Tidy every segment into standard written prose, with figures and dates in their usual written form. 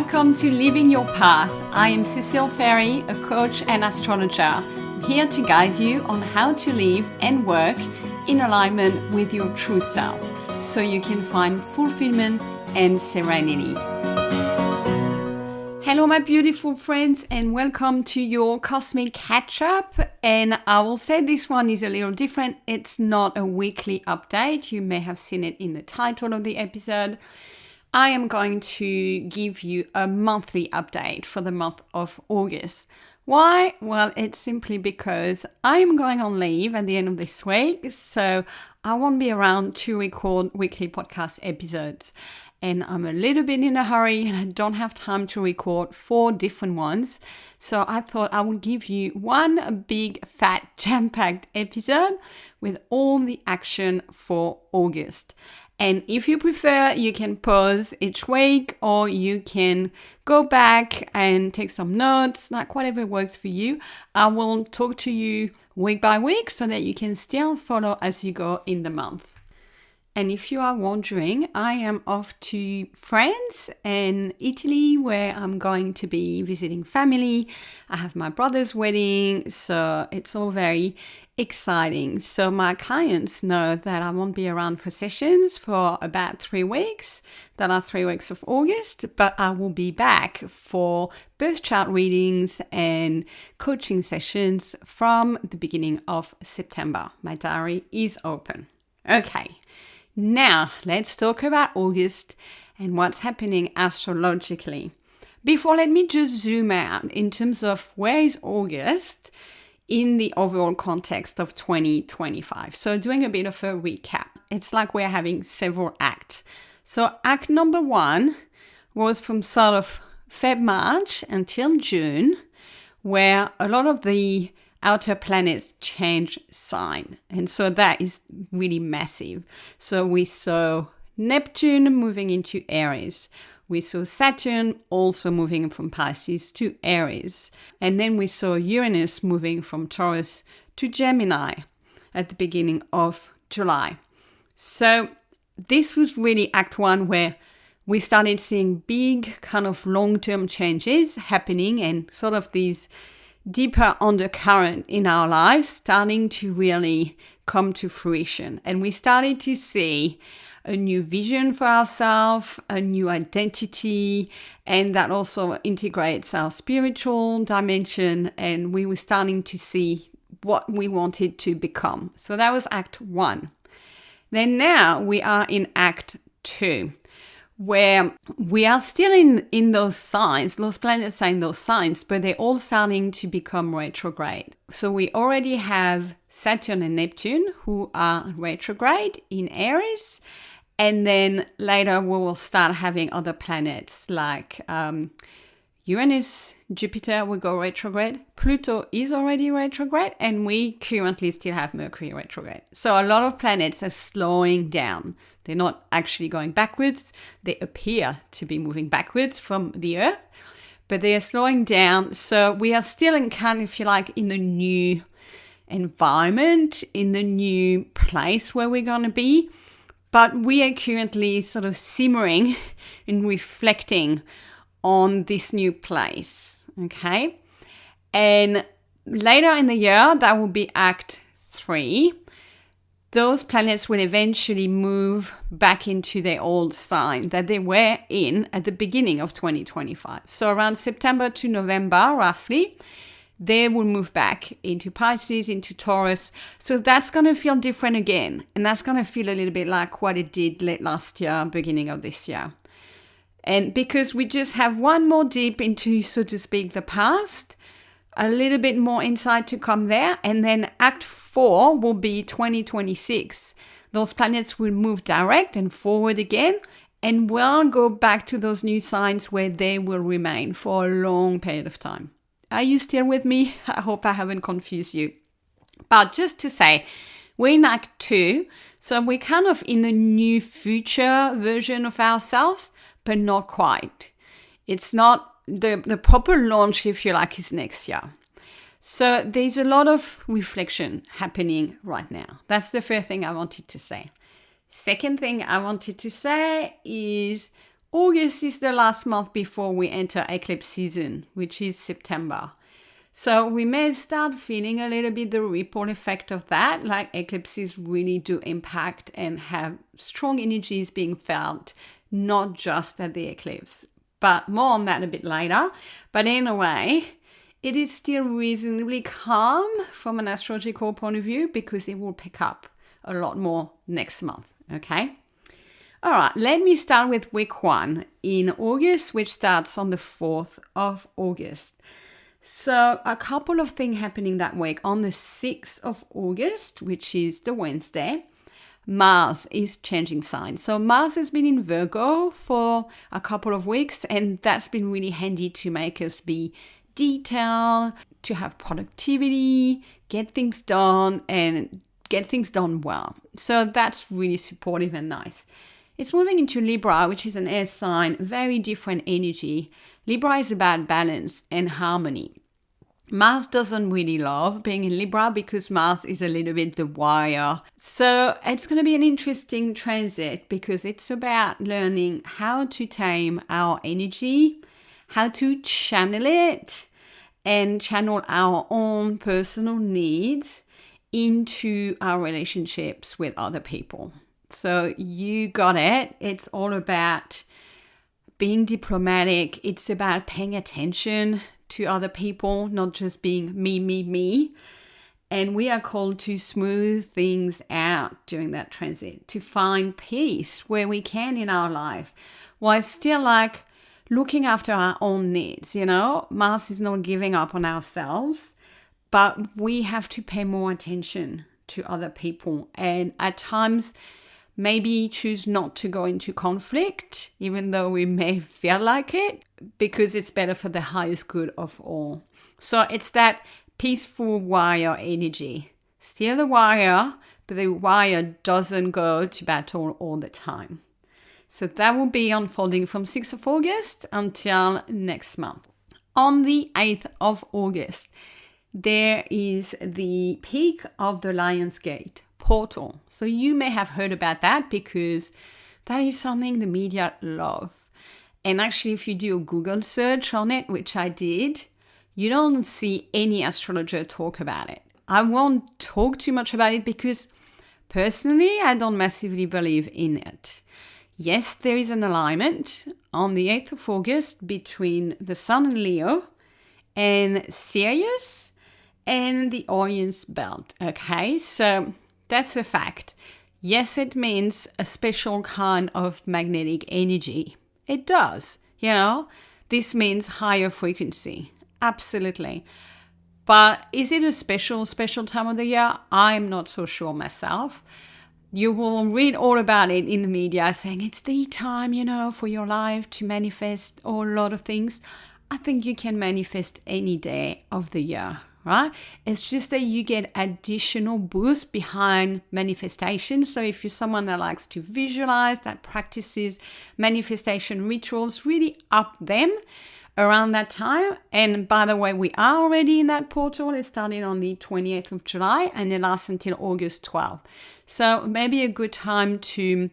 Welcome to Living Your Path. I am Cecile Ferry, a coach and astrologer. I'm here to guide you on how to live and work in alignment with your true self so you can find fulfillment and serenity. Hello, my beautiful friends, and welcome to your Cosmic Catch-Up. And I will say this one is a little different. It's not a weekly update. You may have seen it in the title of the episode. I am going to give you a monthly update for the month of August. Why? Well, it's simply because I am going on leave at the end of this week, so I won't be around to record weekly podcast episodes. And I'm a little bit in a hurry and I don't have time to record 4 different ones. So I thought I would give you one big, fat, jam-packed episode with all the action for August. And if you prefer, you can pause each week or you can go back and take some notes, like whatever works for you. I will talk to you week by week so that you can still follow as you go in the month. And if you are wondering, I am off to France and Italy where I'm going to be visiting family. I have my brother's wedding, so it's all very exciting. So my clients know that I won't be around for sessions for about 3 weeks, the last 3 weeks of August, but I will be back for birth chart readings and coaching sessions from the beginning of September. My diary is open. Okay. Now, let's talk about August and what's happening astrologically. Before, let me just zoom out in terms of where is August in the overall context of 2025. So doing a bit of a recap. It's like we're having several acts. So act number 1 was from sort of March until June, where a lot of the outer planets change sign. And so that is really massive. So we saw Neptune moving into Aries. We saw Saturn also moving from Pisces to Aries. And then we saw Uranus moving from Taurus to Gemini at the beginning of July. So this was really Act 1 where we started seeing big kind of long-term changes happening and sort of these deeper undercurrent in our lives starting to really come to fruition. And we started to see a new vision for ourselves, a new identity, and that also integrates our spiritual dimension. And we were starting to see what we wanted to become. So that was Act 1. Then now we are in Act 2. Where we are still in those signs, those planets are in those signs, but they're all starting to become retrograde. So we already have Saturn and Neptune who are retrograde in Aries. And then later we will start having other planets like Uranus, Jupiter will go retrograde. Pluto is already retrograde and we currently still have Mercury retrograde. So a lot of planets are slowing down. They're not actually going backwards. They appear to be moving backwards from the Earth, but they are slowing down. So we are still in kind of, if you like, in the new environment, in the new place where we're going to be. But we are currently sort of simmering and reflecting on this new place, okay? And later in the year, that will be Act 3. Those planets will eventually move back into their old sign that they were in at the beginning of 2025. So around September to November, roughly, they will move back into Pisces, into Taurus. So that's going to feel different again. And that's going to feel a little bit like what it did late last year, beginning of this year. And because we just have one more dip into, so to speak, the past, a little bit more insight to come there. And then Act 4 will be 2026. Those planets will move direct and forward again. And we'll go back to those new signs where they will remain for a long period of time. Are you still with me? I hope I haven't confused you. But just to say, we're in Act 2. So we're kind of in the new future version of ourselves, but not quite. It's not the proper launch, if you like, is next year. So there's a lot of reflection happening right now. That's the first thing I wanted to say. Second thing I wanted to say is August is the last month before we enter eclipse season, which is September. So we may start feeling a little bit the ripple effect of that, like eclipses really do impact and have strong energies being felt, not just at the eclipse. But more on that a bit later. But in a way, it is still reasonably calm from an astrological point of view because it will pick up a lot more next month, okay? All right, let me start with week 1 in August, which starts on the 4th of August. So a couple of things happening that week. On the 6th of August, which is the Wednesday, Mars is changing signs. So Mars has been in Virgo for a couple of weeks, and that's been really handy to make us be detailed, to have productivity, get things done, and get things done well. So that's really supportive and nice. It's moving into Libra, which is an air sign, very different energy. Libra is about balance and harmony. Mars doesn't really love being in Libra because Mars is a little bit the wire. So it's going to be an interesting transit because it's about learning how to tame our energy, how to channel it, and channel our own personal needs into our relationships with other people. So you got it. It's all about being diplomatic. It's about paying attention to other people, not just being me. And we are called to smooth things out during that transit, to find peace where we can in our life, while still like looking after our own needs. You know, Mars is not giving up on ourselves, but we have to pay more attention to other people. And at times, maybe choose not to go into conflict, even though we may feel like it, because it's better for the highest good of all. So it's that peaceful wire energy. Still the wire, but the wire doesn't go to battle all the time. So that will be unfolding from 6th of August until next month. On the 8th of August, there is the peak of the Lion's Gate portal. So you may have heard about that because that is something the media love. And actually, if you do a Google search on it, which I did, you don't see any astrologer talk about it. I won't talk too much about it because personally, I don't massively believe in it. Yes, there is an alignment on the 8th of August between the Sun in Leo and Sirius and the Orion's belt. Okay, so that's a fact. Yes, it means a special kind of magnetic energy. It does, you know. This means higher frequency. Absolutely. But is it a special time of the year? I'm not so sure myself. You will read all about it in the media saying it's the time, you know, for your life to manifest a lot of things. I think you can manifest any day of the year. Right? It's just that you get additional boost behind manifestation. So if you're someone that likes to visualize, that practices manifestation rituals, really up them around that time. And by the way, we are already in that portal. It started on the 28th of July and it lasts until August 12th. So maybe a good time to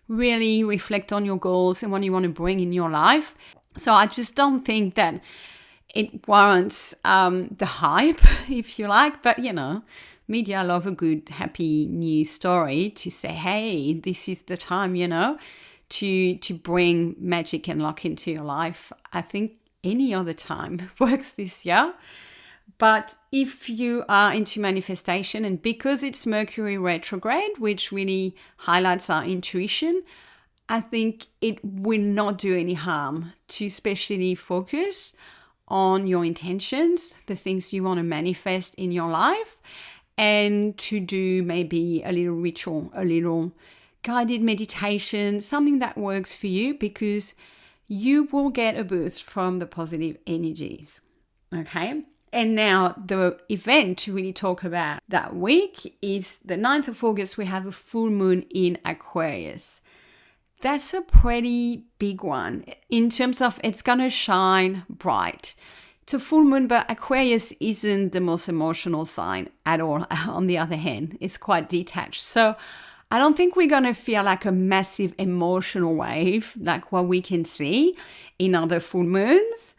really reflect on your goals and what you want to bring in your life. So I just don't think that it warrants the hype, if you like. But, you know, media love a good, happy news story to say, hey, this is the time, you know, to bring magic and luck into your life. I think any other time works this year. But if you are into manifestation, and because it's Mercury retrograde, which really highlights our intuition, I think it will not do any harm to especially focus on your intentions, the things you want to manifest in your life, and to do maybe a little ritual, a little guided meditation, something that works for you, because you will get a boost from the positive energies. Okay? And now the event to really talk about that week is the 9th of August. We have a full moon in Aquarius. That's a pretty big one in terms of it's going to shine bright. It's a full moon, but Aquarius isn't the most emotional sign at all. On the other hand, it's quite detached. So I don't think we're going to feel like a massive emotional wave, like what we can see in other full moons,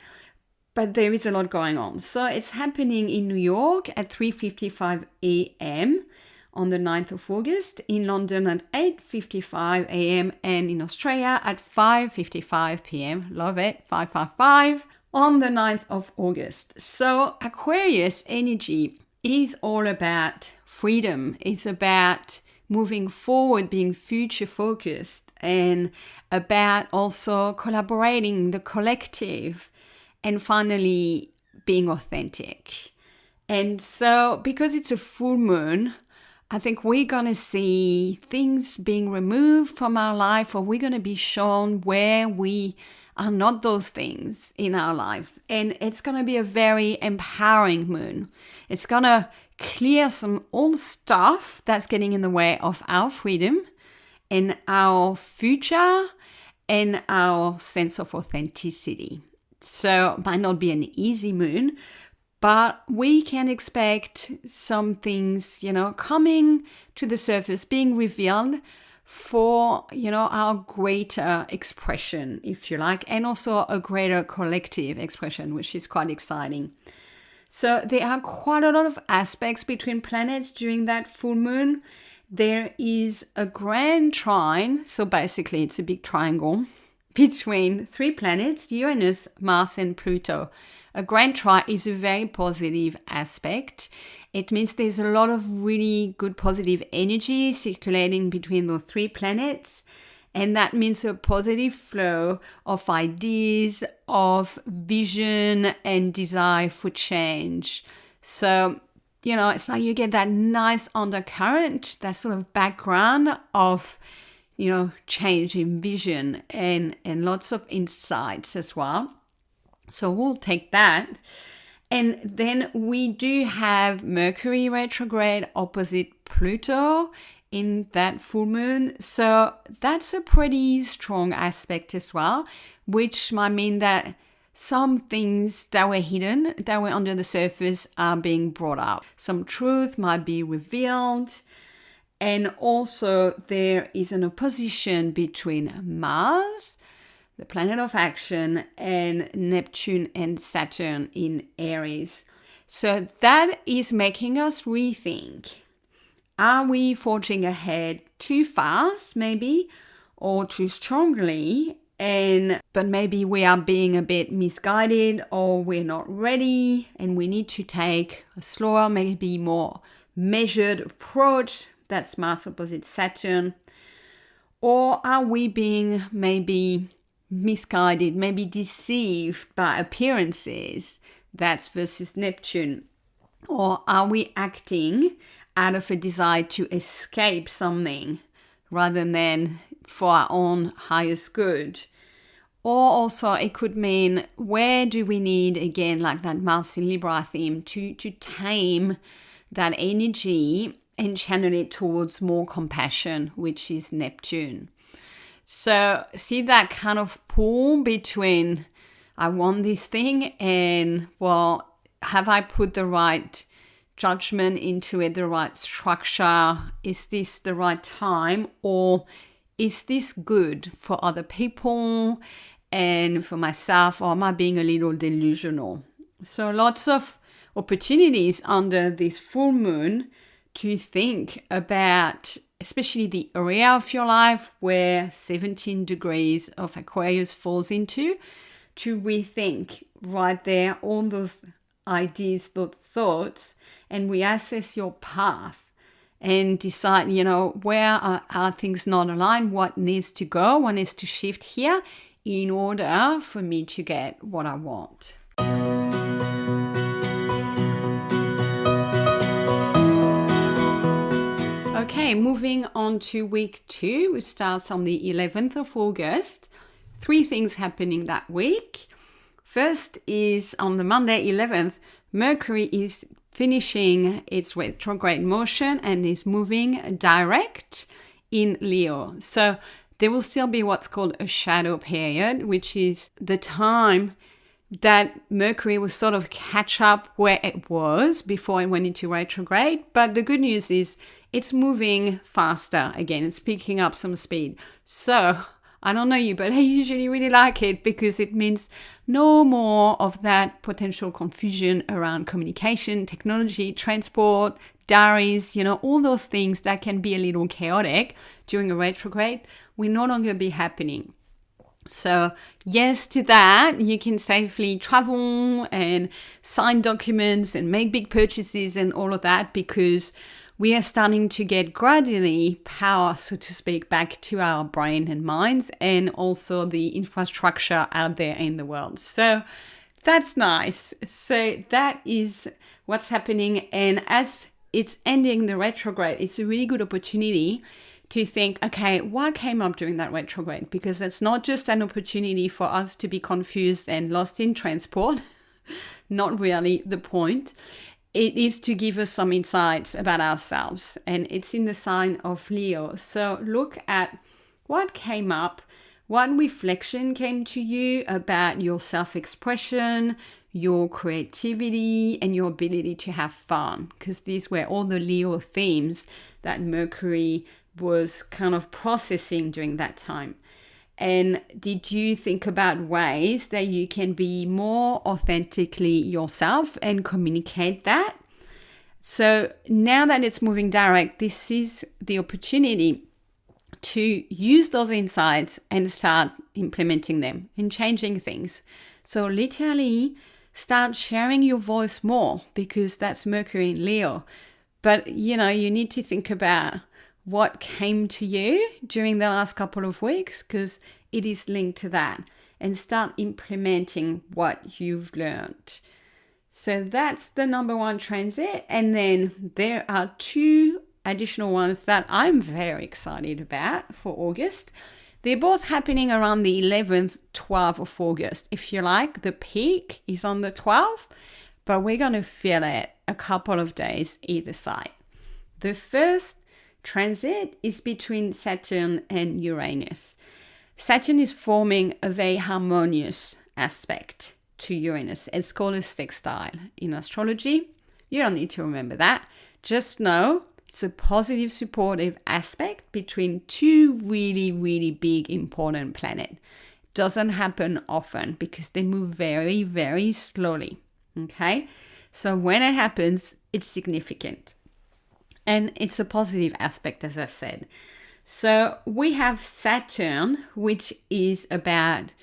but there is a lot going on. So it's happening in New York at 3:55 a.m. on the 9th of August, in London at 8:55 a.m. and in Australia at 5:55 p.m. Love it, 555 on the 9th of August. So Aquarius energy is all about freedom. It's about moving forward, being future focused, and about also collaborating, the collective, and finally being authentic. And so because it's a full moon, I think we're going to see things being removed from our life, or we're going to be shown where we are not those things in our life. And it's going to be a very empowering moon. It's going to clear some old stuff that's getting in the way of our freedom and our future and our sense of authenticity. So it might not be an easy moon, but we can expect some things, coming to the surface, being revealed for, our greater expression, if you like, and also a greater collective expression, which is quite exciting. So there are quite a lot of aspects between planets during that full moon. There is a grand trine, so basically it's a big triangle between 3 planets, Uranus, Mars, and Pluto. A grand trine is a very positive aspect. It means there's a lot of really good positive energy circulating between those 3 planets. And that means a positive flow of ideas, of vision and desire for change. So, it's like you get that nice undercurrent, that sort of background of, change in vision and lots of insights as well. So we'll take that. And then we do have Mercury retrograde opposite Pluto in that full moon. So that's a pretty strong aspect as well, which might mean that some things that were hidden, that were under the surface, are being brought up. Some truth might be revealed. And also there is an opposition between Mars, the planet of action, and Neptune and Saturn in Aries. So that is making us rethink. Are we forging ahead too fast, maybe, or too strongly? But maybe we are being a bit misguided, or we're not ready, and we need to take a slower, maybe more measured approach. That's Mars opposite Saturn. Or are we being maybe misguided, maybe deceived by appearances? That's versus Neptune. Or are we acting out of a desire to escape something rather than for our own highest good? Or also it could mean, where do we need, again, like that Mars in Libra theme, to tame that energy and channel it towards more compassion, which is Neptune. So see that kind of pull between, I want this thing, and, well, have I put the right judgment into it, the right structure? Is this the right time? Or is this good for other people and for myself? Or am I being a little delusional? So lots of opportunities under this full moon to think about, especially the area of your life where 17 degrees of Aquarius falls into, to rethink right there all those ideas, those thoughts, and reassess your path and decide, where are things not aligned, what needs to go, what needs to shift here in order for me to get what I want. Okay, moving on to week 2, which starts on the 11th of August. 3 things happening that week. First is on the Monday 11th, Mercury is finishing its retrograde motion and is moving direct in Leo. So there will still be what's called a shadow period, which is the time that Mercury will sort of catch up where it was before it went into retrograde. But the good news is it's moving faster again. It's picking up some speed. So I don't know you, but I usually really like it because it means no more of that potential confusion around communication, technology, transport, diaries, all those things that can be a little chaotic during a retrograde will no longer be happening. So yes to that, you can safely travel and sign documents and make big purchases and all of that because we are starting to get gradually power, so to speak, back to our brain and minds and also the infrastructure out there in the world. So that's nice. So that is what's happening. And as it's ending the retrograde, it's a really good opportunity to think, okay, what came up during that retrograde? Because it's not just an opportunity for us to be confused and lost in transport. Not really the point. It is to give us some insights about ourselves. And it's in the sign of Leo. So look at what came up, what reflection came to you about your self-expression, your creativity, and your ability to have fun. Because these were all the Leo themes that Mercury was kind of processing during that time. And did you think about ways that you can be more authentically yourself and communicate that? So now that it's moving direct, this is the opportunity to use those insights and start implementing them and changing things. So literally start sharing your voice more because that's Mercury in Leo. But, you need to think about what came to you during the last couple of weeks because it is linked to that, and start implementing what you've learned. So that's the number one transit. And then there are two additional ones that I'm very excited about for August. They're both happening around the 11th, 12th of August. If you like, the peak is on the 12th, but we're going to feel it a couple of days either side. The first transit is between Saturn and Uranus. Saturn is forming a very harmonious aspect to Uranus. It's called a sextile in astrology. You don't need to remember that. Just know it's a positive, supportive aspect between two really, really big, important planets. It doesn't happen often because they move very, very slowly. Okay? So when it happens, it's significant. And it's a positive aspect, as I said. So we have Saturn, which is about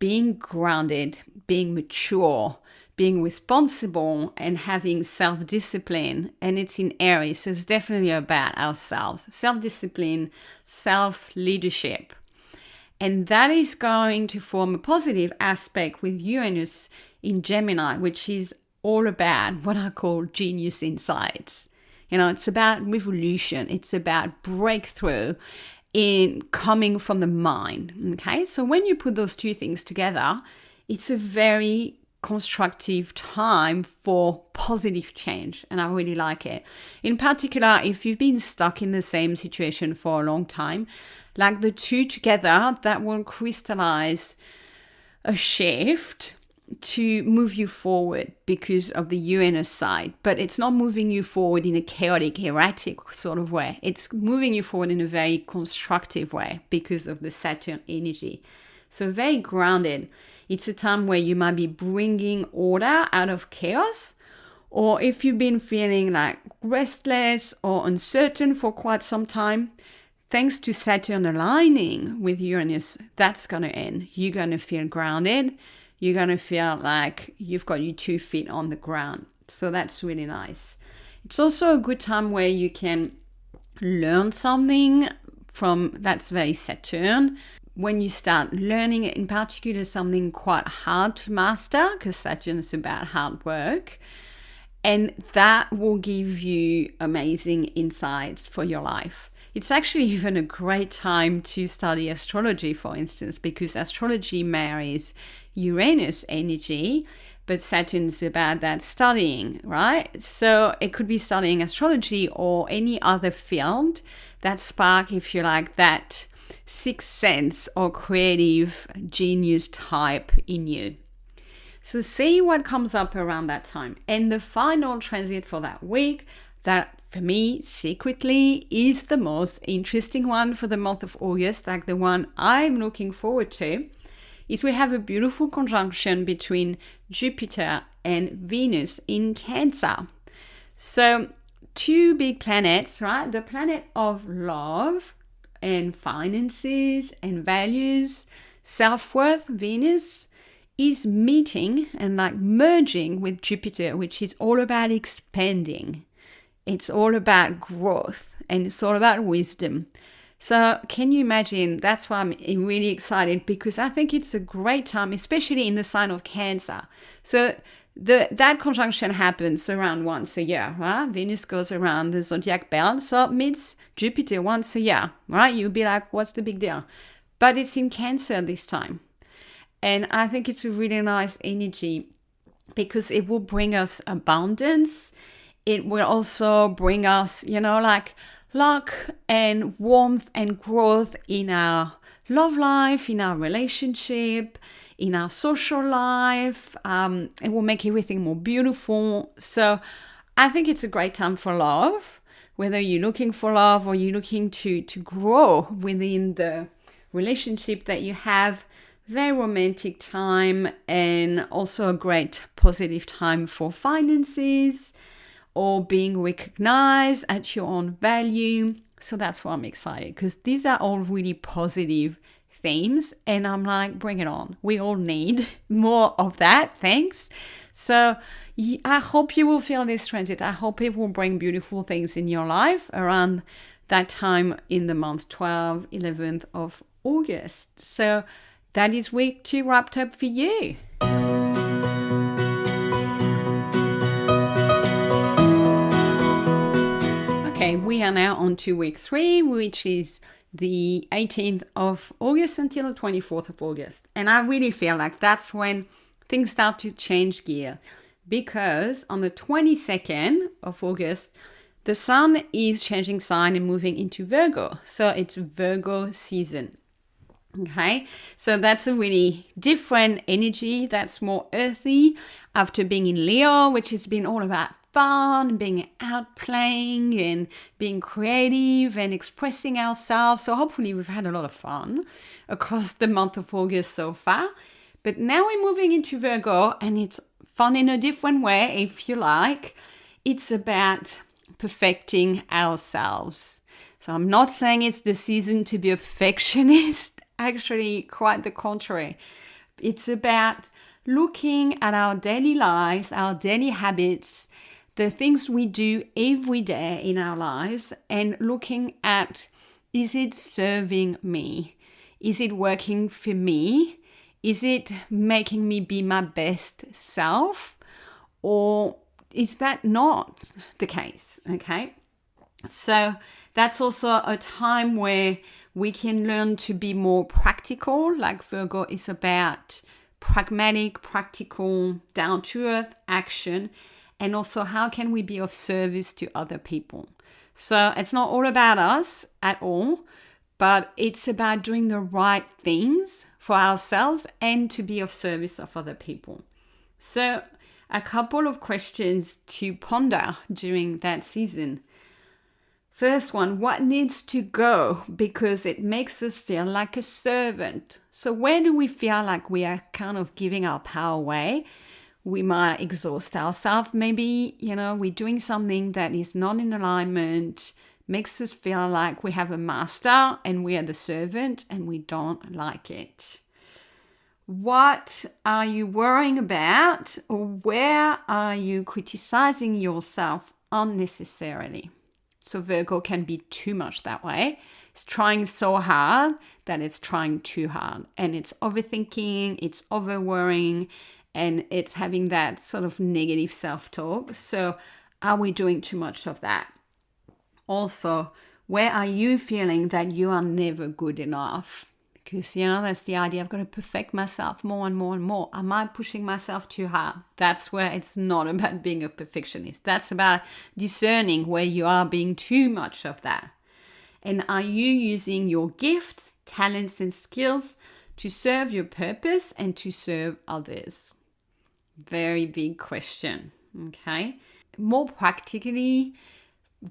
being grounded, being mature, being responsible, and having self-discipline. And it's in Aries, so it's definitely about ourselves. Self-discipline, self-leadership. And that is going to form a positive aspect with Uranus in Gemini, which is all about what I call genius insights. It's about revolution. It's about breakthrough in coming from the mind. Okay, so when you put those two things together, it's a very constructive time for positive change, and I really like it. In particular, if you've been stuck in the same situation for a long time, like the two together, that will crystallize a shift to move you forward because of the Uranus side, but it's not moving you forward in a chaotic, erratic sort of way. It's moving you forward in a very constructive way because of the Saturn energy. So very grounded. It's a time where you might be bringing order out of chaos, or if you've been feeling like restless or uncertain for quite some time, thanks to Saturn aligning with Uranus, that's going to end. You're going to feel grounded. You're going to feel like you've got your 2 feet on the ground. So that's really nice. It's also a good time where you can learn something from, that's very Saturn. When you start learning, in particular, something quite hard to master, because Saturn is about hard work. And that will give you amazing insights for your life. It's actually even a great time to study astrology, for instance, because astrology marries Uranus energy, but Saturn's about that studying, right? So it could be studying astrology or any other field that spark, if you like, that sixth sense or creative genius type in you. So see what comes up around that time. And the final transit for that week, that for me secretly is the most interesting one for the month of August, like the one I'm looking forward to, is we have a beautiful conjunction between Jupiter and Venus in Cancer. So two big planets, right? The planet of love and finances and values, self-worth, Venus, is meeting and like merging with Jupiter, which is all about expanding. It's all about growth and it's all about wisdom. So can you imagine? That's why I'm really excited, because I think it's a great time, especially in the sign of Cancer. So that conjunction happens around once a year, right? Venus goes around the zodiac belt, so it meets Jupiter once a year, right? You'll be like, what's the big deal? But it's in Cancer this time. And I think it's a really nice energy because it will bring us abundance. It will also bring us, like luck and warmth and growth in our love life, in our relationship, in our social life. It will make everything more beautiful. So I think it's a great time for love, whether you're looking for love or you're looking to grow within the relationship that you have. Very romantic time, and also a great positive time for finances or being recognized at your own value. So that's why I'm excited, because these are all really positive themes, and I'm like, bring it on. We all need more of that. Thanks. So I hope you will feel this transit. I hope it will bring beautiful things in your life around that time in the month 12th, 11th of August. So that is week 2 wrapped up for you. Okay, we are now on to week 3, which is the 18th of August until the 24th of August. And I really feel like that's when things start to change gear, because on the 22nd of August, the sun is changing sign and moving into Virgo. So it's Virgo season. Okay, so that's a really different energy. That's more earthy after being in Leo, which has been all about fun, being out playing and being creative and expressing ourselves. So hopefully we've had a lot of fun across the month of August so far. But now we're moving into Virgo, and it's fun in a different way, if you like. It's about perfecting ourselves. So I'm not saying it's the season to be a perfectionist. Actually, quite the contrary. It's about looking at our daily lives, our daily habits, the things we do every day in our lives, and looking at, is it serving me? Is it working for me? Is it making me be my best self? Or is that not the case? Okay. So that's also a time where we can learn to be more practical. Like Virgo is about pragmatic, practical, down-to-earth action. And also, how can we be of service to other people? So it's not all about us at all, but it's about doing the right things for ourselves and to be of service of other people. So a couple of questions to ponder during that season. First one, what needs to go because it makes us feel like a servant? So where do we feel like we are kind of giving our power away? We might exhaust ourselves. Maybe, we're doing something that is not in alignment, makes us feel like we have a master and we are the servant, and we don't like it. What are you worrying about, or where are you criticizing yourself unnecessarily? So Virgo can be too much that way. It's trying so hard that it's trying too hard. And it's overthinking, it's over-worrying, and it's having that sort of negative self-talk. So are we doing too much of that? Also, where are you feeling that you are never good enough? Because, that's the idea. I've got to perfect myself more and more and more. Am I pushing myself too hard? That's where it's not about being a perfectionist. That's about discerning where you are being too much of that. And are you using your gifts, talents, and skills to serve your purpose and to serve others? Very big question. Okay. More practically,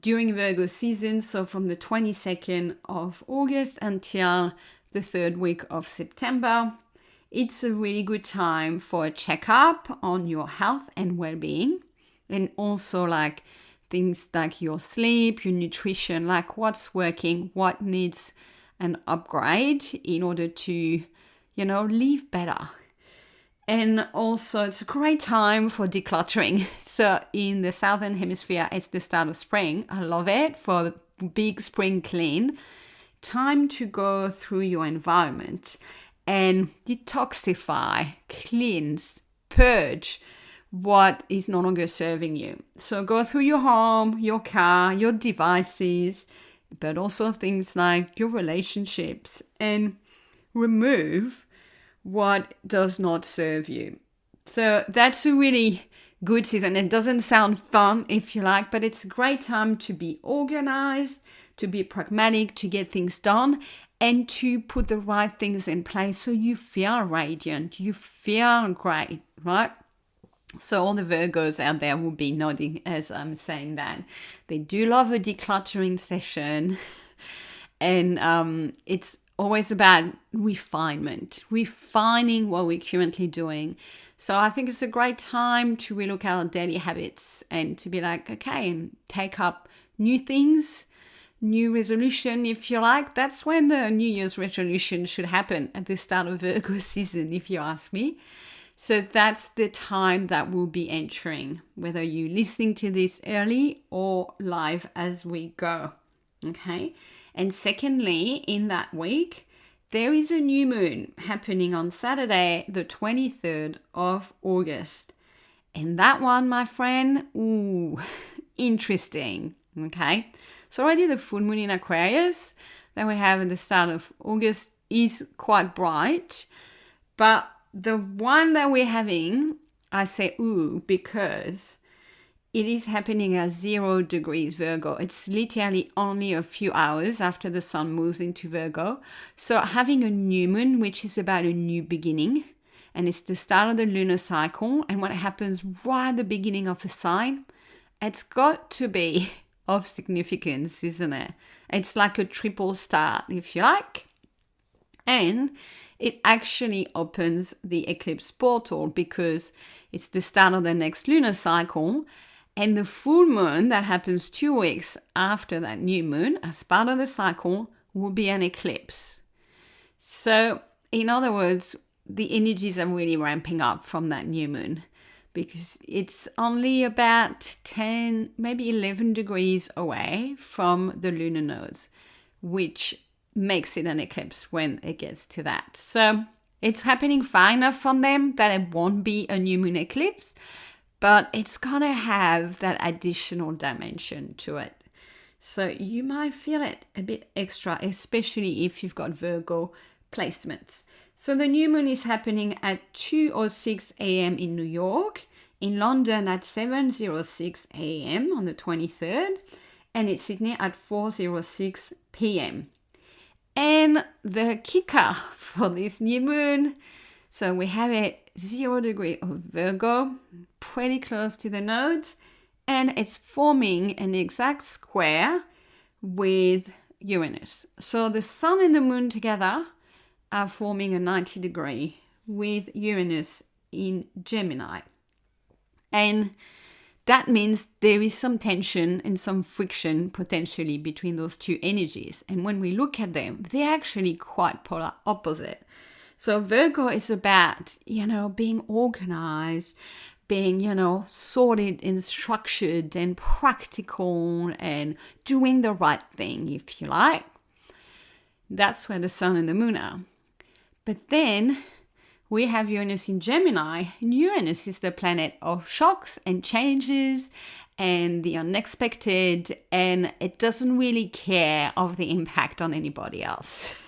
during Virgo season, so from the 22nd of August until the third week of September, it's a really good time for a checkup on your health and well-being, and also like things like your sleep, your nutrition, like what's working, what needs an upgrade in order to, live better. And also it's a great time for decluttering. So in the Southern Hemisphere, it's the start of spring. I love it for the big spring clean. Time to go through your environment and detoxify, cleanse, purge what is no longer serving you. So go through your home, your car, your devices, but also things like your relationships, and remove what does not serve you. So that's a really good season. It doesn't sound fun, if you like, but it's a great time to be organized, to be pragmatic, to get things done, and to put the right things in place so you feel radiant, you feel great, right? So all the Virgos out there will be nodding as I'm saying that. They do love a decluttering session. And it's always about refining what we're currently doing. So I think it's a great time to relook at our daily habits and to be like, okay, and take up new things, new resolution, if you like. That's when the New Year's resolution should happen, at the start of Virgo season, if you ask me. So that's the time that we'll be entering, whether you're listening to this early or live as we go. Okay. And secondly, in that week, there is a new moon happening on Saturday, the 23rd of August. And that one, my friend, interesting. Okay. So already the full moon in Aquarius that we have at the start of August is quite bright. But the one that we're having, I say because it is happening at 0 degrees Virgo. It's literally only a few hours after the sun moves into Virgo. So having a new moon, which is about a new beginning, and it's the start of the lunar cycle, and what happens right at the beginning of a sign, it's got to be of significance, isn't it? It's like a triple start, if you like. And it actually opens the eclipse portal because it's the start of the next lunar cycle. And the full moon that happens 2 weeks after that new moon, as part of the cycle, will be an eclipse. So, in other words, the energies are really ramping up from that new moon because it's only about 10, maybe 11 degrees away from the lunar nodes, which makes it an eclipse when it gets to that. So, it's happening far enough from them that it won't be a new moon eclipse, but it's going to have that additional dimension to it. So you might feel it a bit extra, especially if you've got Virgo placements. So the new moon is happening at 2:06 a.m. in New York, in London at 7:06 a.m. on the 23rd, and in Sydney at 4:06 p.m. And the kicker for this new moon, so we have it 0 degree of Virgo, pretty close to the nodes, and it's forming an exact square with Uranus. So the sun and the moon together are forming a 90 degree with Uranus in Gemini. And that means there is some tension and some friction potentially between those two energies. And when we look at them, they're actually quite polar opposite. So Virgo is about, being organized, being, sorted and structured and practical and doing the right thing, if you like. That's where the sun and the moon are. But then we have Uranus in Gemini, and Uranus is the planet of shocks and changes and the unexpected, and it doesn't really care of the impact on anybody else.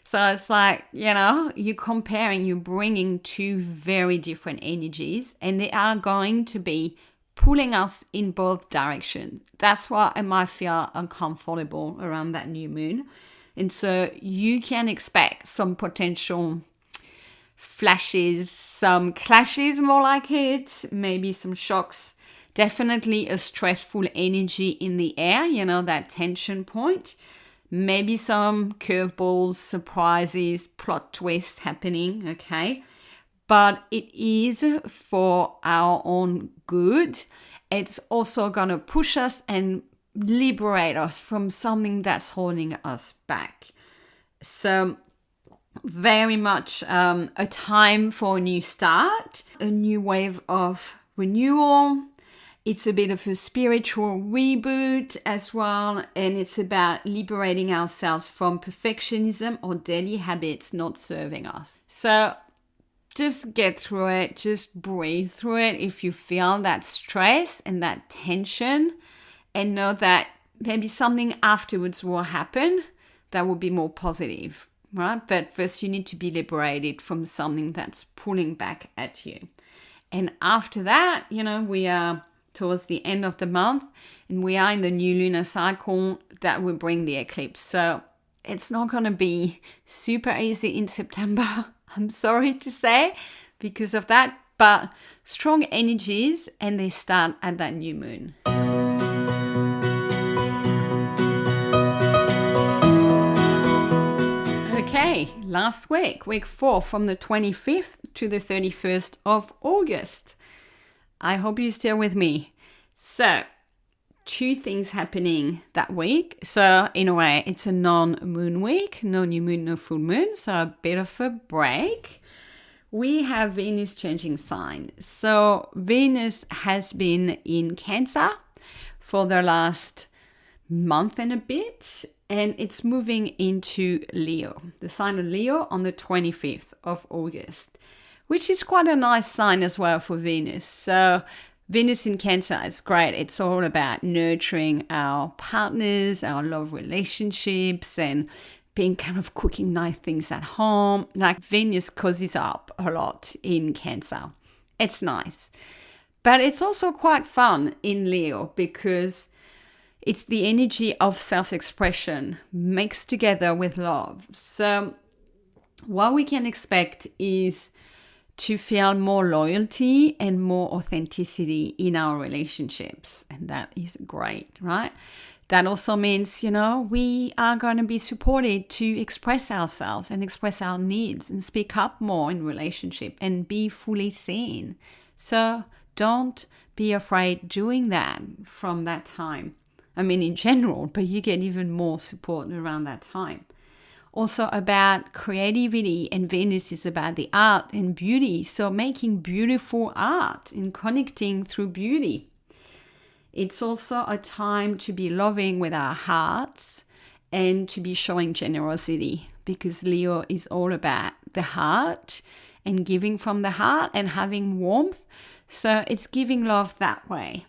So it's like, you're bringing two very different energies, and they are going to be pulling us in both directions. That's why I might feel uncomfortable around that new moon. And so you can expect some potential flashes, some clashes, more like it, maybe some shocks. Definitely a stressful energy in the air, that tension point. Maybe some curveballs, surprises, plot twists happening, okay? But it is for our own good. It's also going to push us and liberate us from something that's holding us back. So very much a time for a new start, a new wave of renewal. It's a bit of a spiritual reboot as well, and it's about liberating ourselves from perfectionism or daily habits not serving us. So just get through it, just breathe through it if you feel that stress and that tension, and know that maybe something afterwards will happen that will be more positive, right? But first you need to be liberated from something that's pulling back at you. And after that, we are towards the end of the month, and we are in the new lunar cycle that will bring the eclipse. So it's not going to be super easy in September, I'm sorry to say, because of that, but strong energies, and they start at that new moon. Okay, last week, week 4, from the 25th to the 31st of August. I hope you're still with me. So, 2 things happening that week. So, in a way, it's a non-moon week. No new moon, no full moon. So, a bit of a break. We have Venus changing sign. So, Venus has been in Cancer for the last month and a bit. And it's moving into Leo, the sign of Leo, on the 25th of August. Which is quite a nice sign as well for Venus. So Venus in Cancer is great. It's all about nurturing our partners, our love relationships, and being kind of cooking nice things at home. Like Venus cozies up a lot in Cancer. It's nice. But it's also quite fun in Leo because it's the energy of self-expression mixed together with love. So what we can expect is to feel more loyalty and more authenticity in our relationships. And that is great, right? That also means, we are going to be supported to express ourselves and express our needs and speak up more in relationship and be fully seen. So don't be afraid doing that from that time. I mean, in general, but you get even more support around that time. Also about creativity, and Venus is about the art and beauty. So making beautiful art and connecting through beauty. It's also a time to be loving with our hearts and to be showing generosity, because Leo is all about the heart and giving from the heart and having warmth. So it's giving love that way.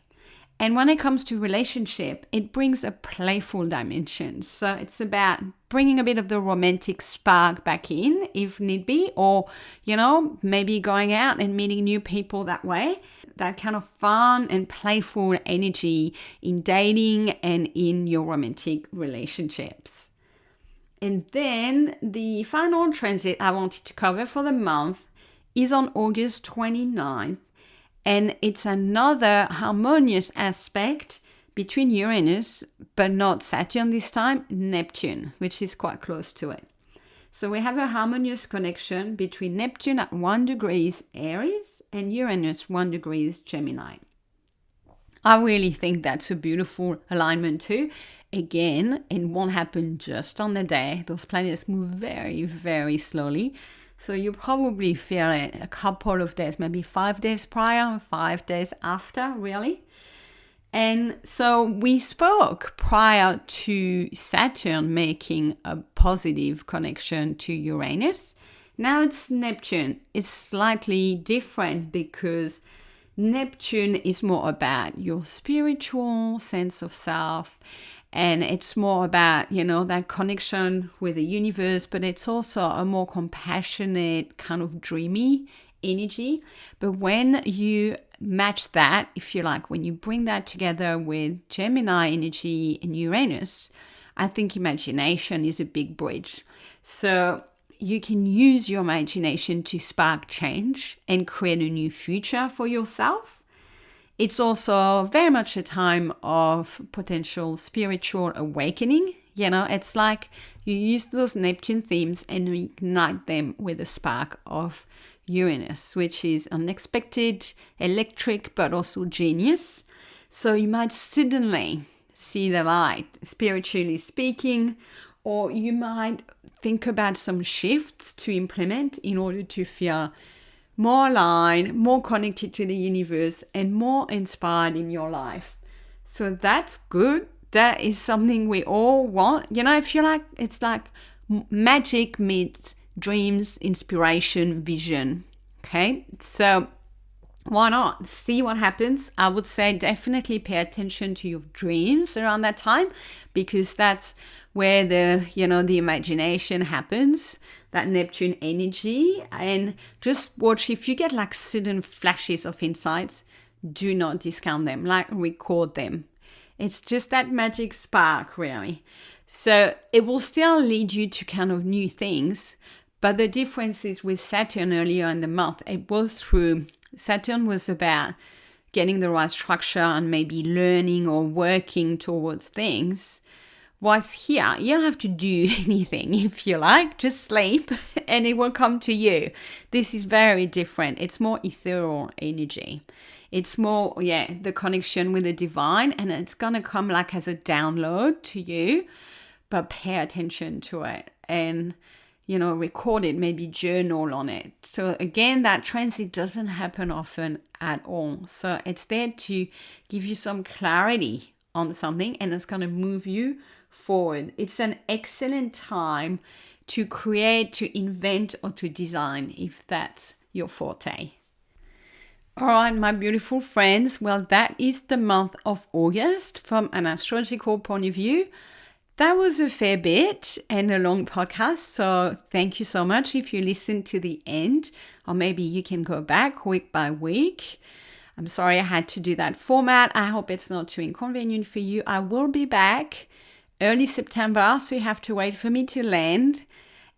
And when it comes to relationship, it brings a playful dimension. So it's about bringing a bit of the romantic spark back in, if need be, or, maybe going out and meeting new people that way. That kind of fun and playful energy in dating and in your romantic relationships. And then the final transit I wanted to cover for the month is on August 29th. And it's another harmonious aspect between Uranus, but not Saturn this time, Neptune, which is quite close to it. So we have a harmonious connection between Neptune at 1 degree Aries and Uranus 1 degree Gemini. I really think that's a beautiful alignment too. Again, it won't happen just on the day. Those planets move very, very slowly. So you probably feel it a couple of days, maybe 5 days prior and 5 days after, really. And so we spoke prior to Saturn making a positive connection to Uranus. Now it's Neptune. It's slightly different because Neptune is more about your spiritual sense of self. And it's more about, that connection with the universe, but it's also a more compassionate, kind of dreamy energy. But when you match that, if you like, when you bring that together with Gemini energy and Uranus, I think imagination is a big bridge. So you can use your imagination to spark change and create a new future for yourself. It's also very much a time of potential spiritual awakening. It's like you use those Neptune themes and reignite them with a spark of Uranus, which is unexpected, electric, but also genius. So you might suddenly see the light, spiritually speaking, or you might think about some shifts to implement in order to feel more aligned, more connected to the universe, and more inspired in your life. So that's good. That is something we all want. I feel like it's like magic meets dreams, inspiration, vision. Okay, so why not? See what happens. I would say definitely pay attention to your dreams around that time, because that's where the imagination happens, that Neptune energy. And just watch, if you get like sudden flashes of insights, do not discount them, like record them. It's just that magic spark, really. So it will still lead you to kind of new things. But the difference is with Saturn earlier in the month, Saturn was about getting the right structure and maybe learning or working towards things. Whilst here, you don't have to do anything if you like, just sleep and it will come to you. This is very different. It's more ethereal energy. It's more, the connection with the divine, and it's going to come like as a download to you, but pay attention to it and, record it, maybe journal on it. So again, that transit doesn't happen often at all. So it's there to give you some clarity on something, and it's going to move you forward. It's an excellent time to create, to invent, or to design, if that's your forte. All right, my beautiful friends. Well, that is the month of August from an astrological point of view. That was a fair bit and a long podcast, so thank you so much if you listened to the end, or maybe you can go back week by week. I'm sorry I had to do that format. I hope it's not too inconvenient for you. I will be back early September, so you have to wait for me to land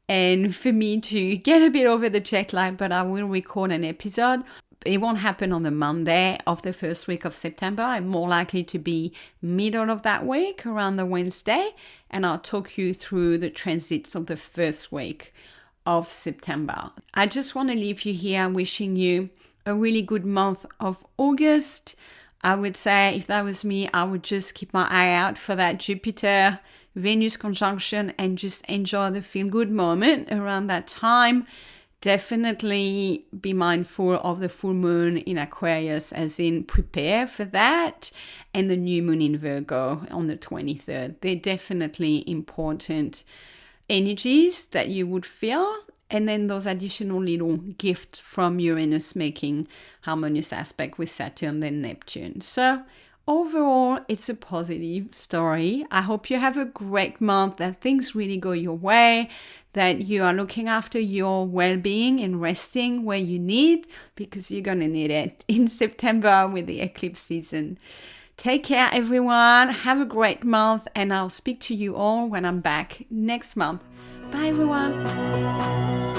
and for me to get a bit over the jet lag, but I will record an episode. It won't happen on the Monday of the first week of September. I'm more likely to be middle of that week, around the Wednesday, and I'll talk you through the transits of the first week of September. I just want to leave you here wishing you a really good month of August. I would say if that was me, I would just keep my eye out for that Jupiter-Venus conjunction and just enjoy the feel-good moment around that time. Definitely be mindful of the full moon in Aquarius, as in prepare for that, and the new moon in Virgo on the 23rd. They're definitely important energies that you would feel. And then those additional little gifts from Uranus making harmonious aspect with Saturn and Neptune. So overall, it's a positive story. I hope you have a great month, that things really go your way, that you are looking after your well-being and resting where you need, because you're going to need it in September with the eclipse season. Take care, everyone. Have a great month, and I'll speak to you all when I'm back next month. Bye, everyone.